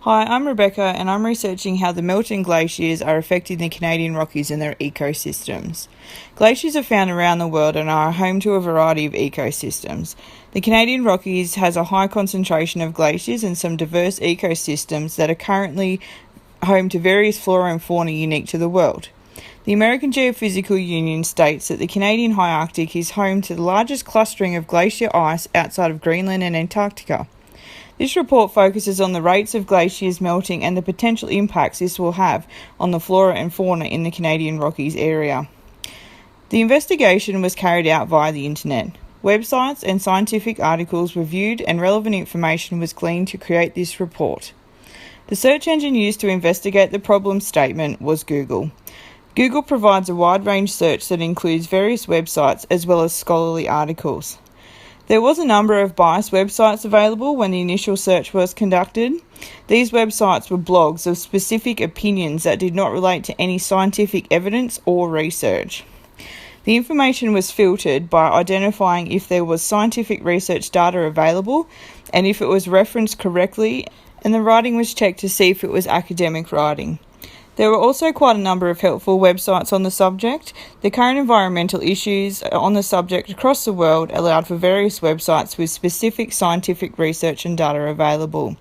Hi, I'm Rebecca and I'm researching how the melting glaciers are affecting the Canadian Rockies and their ecosystems. Glaciers are found around the world and are home to a variety of ecosystems. The Canadian Rockies has a high concentration of glaciers and some diverse ecosystems that are currently home to various flora and fauna unique to the world. The American Geophysical Union states that the Canadian High Arctic is home to the largest clustering of glacier ice outside of Greenland and Antarctica. This report focuses on the rates of glaciers melting and the potential impacts this will have on the flora and fauna in the Canadian Rockies area. The investigation was carried out via the internet. Websites and scientific articles were viewed and relevant information was gleaned to create this report. The search engine used to investigate the problem statement was Google. Google provides a wide range search that includes various websites as well as scholarly articles. There was a number of biased websites available when the initial search was conducted. These websites were blogs of specific opinions that did not relate to any scientific evidence or research. The information was filtered by identifying if there was scientific research data available and if it was referenced correctly, and the writing was checked to see if it was academic writing. There were also quite a number of helpful websites on the subject. The current environmental issues on the subject across the world allowed for various websites with specific scientific research and data available.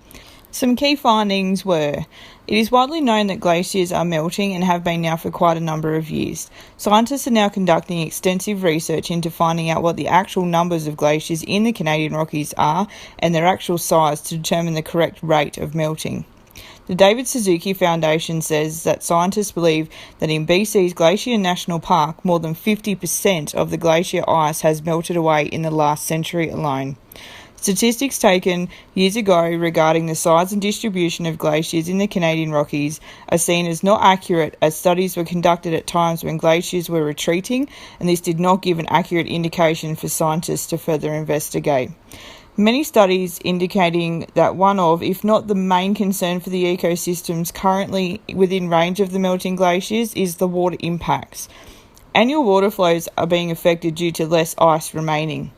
Some key findings were: it is widely known that glaciers are melting and have been now for quite a number of years. Scientists are now conducting extensive research into finding out what the actual numbers of glaciers in the Canadian Rockies are and their actual size to determine the correct rate of melting. The David Suzuki Foundation says that scientists believe that in BC's Glacier National Park, more than 50% of the glacier ice has melted away in the last century alone. Statistics taken years ago regarding the size and distribution of glaciers in the Canadian Rockies are seen as not accurate, as studies were conducted at times when glaciers were retreating, and this did not give an accurate indication for scientists to further investigate. Many studies indicating that one of, if not the main concern for the ecosystems currently within range of the melting glaciers is the water impacts. Annual water flows are being affected due to less ice remaining.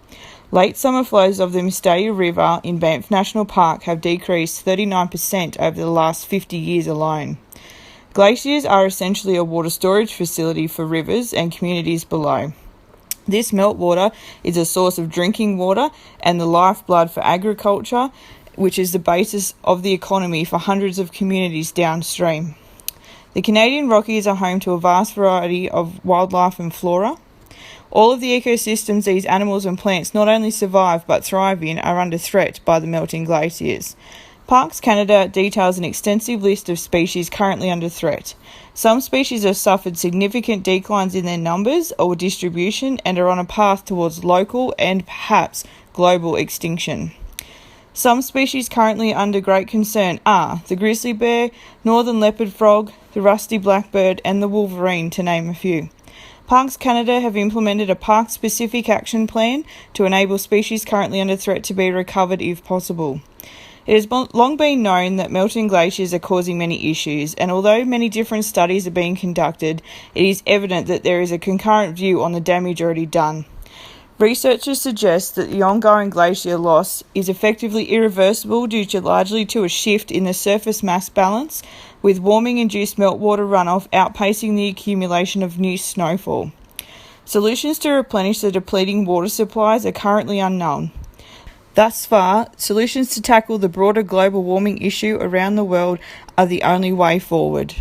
Late summer flows of the Mistaya River in Banff National Park have decreased 39% over the last 50 years alone. Glaciers are essentially a water storage facility for rivers and communities below. This meltwater is a source of drinking water and the lifeblood for agriculture, which is the basis of the economy for hundreds of communities downstream. The Canadian Rockies are home to a vast variety of wildlife and flora. All of the ecosystems these animals and plants not only survive but thrive in are under threat by the melting glaciers. Parks Canada details an extensive list of species currently under threat. Some species have suffered significant declines in their numbers or distribution and are on a path towards local and perhaps global extinction. Some species currently under great concern are the grizzly bear, northern leopard frog, the rusty blackbird and the wolverine, to name a few. Parks Canada have implemented a park-specific action plan to enable species currently under threat to be recovered if possible. It has long been known that melting glaciers are causing many issues, and although many different studies are being conducted, it is evident that there is a concurrent view on the damage already done. Researchers suggest that the ongoing glacier loss is effectively irreversible due largely to a shift in the surface mass balance, with warming-induced meltwater runoff outpacing the accumulation of new snowfall. Solutions to replenish the depleting water supplies are currently unknown. Thus far, solutions to tackle the broader global warming issue around the world are the only way forward.